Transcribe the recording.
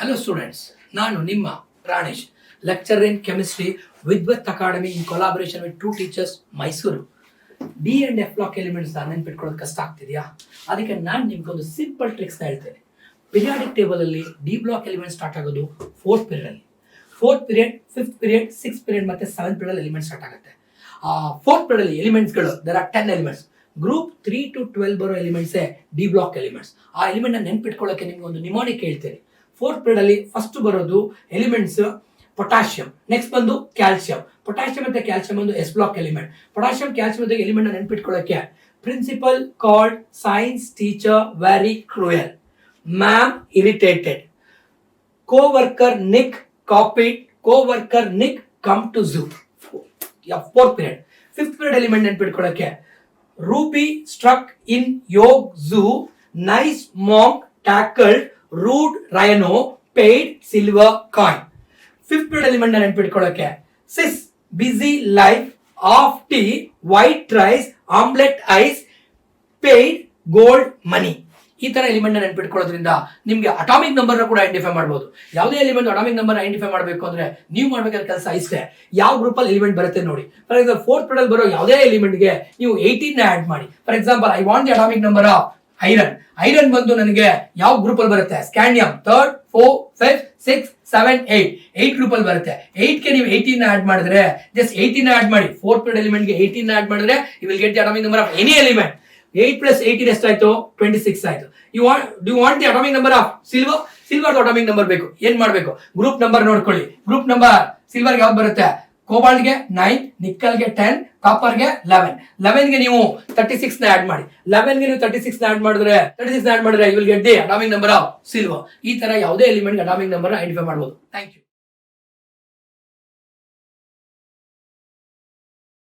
Hello students, ನಾನು ನಿಮ್ಮ Pranesh, lecturer in chemistry Vidwath Academy in collaboration with two teachers Mysuru. D and F block elements ನೆನ್ಪಿಟ್ಕೊಳ್ಳೋದು ಕಷ್ಟ ಆಗ್ತಿದೆಯಾ? ಅದಕ್ಕೆ ನಾನು ನಿಮ್ಗೊಂದು ಸಿಂಪಲ್ ಟ್ರಿಕ್ಸ್ನ ಹೇಳ್ತೇನೆ. ಪಿರಿಯಾಡಿಕ್ ಟೇಬಲ್ ಅಲ್ಲಿ ಡಿ ಬ್ಲಾಕ್ ಎಲಿಮೆಂಟ್ ಸ್ಟಾರ್ಟ್ ಆಗೋದು ಫೋರ್ತ್ ಪೀರಿಯಡ್ ಅಲ್ಲಿ. Fourth period, fifth period, six period ಮತ್ತೆ ಸೆವೆಂತ್ ಪೀರಿಯಡ್ ಎಲಿಮೆಂಟ್ ಸ್ಟಾರ್ಟ್ ಆಗುತ್ತೆ. ಫೋರ್ತ್ ಪೀರಿಯಡ್ ಅಲ್ಲಿ ಎಲಿಮೆಂಟ್ಸ್ಗಳು there are 10 elements. Group 3 to 12 ಬರೋ ಎಲಿಮೆಂಟ್ಸೇ ಡಿ ಬ್ಲಾಕ್ ಎಲಿಮೆಂಟ್ಸ್. ಆ ಎಲಿಮೆಂಟ್ ನೆನ್ಪಿಟ್ಕೊಳ್ಳೋಕೆ ನಿಮ್ಗೆ ಒಂದು ನಿಮೋನಿಕ್ ಹೇಳ್ತೇನೆ. ಫೋರ್ತ್ ಪೀರಿಯಡ್ ಅಲ್ಲಿ ಫಸ್ಟ್ ಬರೋದು ಎಲಿಮೆಂಟ್ಸ್ ಪೊಟ್ಯಾಷಿಯಂ, ನೆಕ್ಸ್ಟ್ ಬಂದು ಕ್ಯಾಲ್ಸಿಯಂ. ಪೊಟ್ಯಾಷಿಯಂ ಮತ್ತೆ ಕ್ಯಾಲ್ಸಿಯಂ ಒಂದು S block element. Potassium calcium element ನೆನ್ಪಿಟ್ಕೊಳ್ಳೋಕೆ principal called science teacher very cruel, ma'am irritated, co-worker Nick copied, co-worker Nick come to zoo. Fourth period. Fifth period element ನೆನ್ಪಿಟ್ಕೊಳ್ಳೋಕೆ ruby struck in yog zoo, nice monk tackled rude rhino, paid silver coin. Fifth period element ನೆನ್ಪಿಟ್ಕೊಳ್ಳೋಕೆ sis busy life, of tea, white rice, omelette ice, paid gold money. ಈ ತರ element ನೆನ್ಪಿಟ್ಕೊಳ್ಳೋದ್ರಿಂದ ನಿಮ್ಗೆ atomic number ಕೂಡ identify ಮಾಡಬಹುದು. ಯಾವುದೇ element atomic number identify ಮಾಡಬೇಕು ಅಂದ್ರೆ ನೀವು ಮಾಡಬೇಕಾದ ಕೆಲಸ ಇಷ್ಟೇ, ಯಾವ ಗ್ರೂಪ್ ಅಲ್ಲಿ ಎಲಿಮೆಂಟ್ ಬರುತ್ತೆ ನೋಡಿ. ಫಾರ್ ಎಕ್ಸಾಂಪಲ್ ಫೋರ್ತ್ ಪೀರಿಯಡ್ ಬರೋ ಯಾವುದೇ ಎಲಿಮೆಂಟ್ ಗೆ ನೀವು 18 ಆಡ್ ಮಾಡಿ. For example I want the atomic number of iron. Iron ಬಂದು ನನಗೆ ಯಾವ ಗ್ರೂಪ್ ಅಲ್ಲಿ ಬರುತ್ತೆ? Scandium 3rd, 4th, 5th, 6th, 7th, 8 group ಅಲ್ಲಿ ಬರುತ್ತೆ. 8 ಗೆ ನೀವು 18 ಆಡ್ ಮಾಡಿದ್ರೆ, ಜಸ್ಟ್ 18 ಆಡ್ ಮಾಡಿ. ಫೋರ್ತ್ ಪೀರಿಯಡ್ ಎಲಿಮೆಂಟ್ ಗೆ 18 ಆಡ್ ಮಾಡಿದ್ರೆ you will get the atomic number of any element. 8 + 18 ಎಷ್ಟಾಯ್ತು? 26 ಆಯ್ತು. You want the atomic number of silver. Silver atomic number ಬೇಕು. ಏನ್ ಮಾಡ್ಬೇಕು? ಗ್ರೂಪ್ ನಂಬರ್ ನೋಡ್ಕೊಳ್ಳಿ. ಗ್ರೂಪ್ ನಂಬರ್ ಸಿಲ್ವರ್ ಯಾವ್ದು ಬರುತ್ತೆ? ಕೋಬಾಲ್ಟ್ ಗೆ 9, ನಿಕ್ಕಲ್ ಗೆ 10, ಕಾಪರ್ ಗೆ 11. 11 ಗೆ ನೀವು 36 ನ ಆಡ್ ಮಾಡಿ. 11 ಗೆ ನೀವು 36 ನ ಆಡ್ ಮಾಡಿದ್ರೆ you will get the atomic number of silver. ಈ ತರ ಯಾವುದೇ ಎಲಿಮೆಂಟ್ ಅಟಾಮಿಕ್ ನಂಬರ್ ಐಡೆಂಟಿಫೈ ಮಾಡಬಹುದು. Thank you.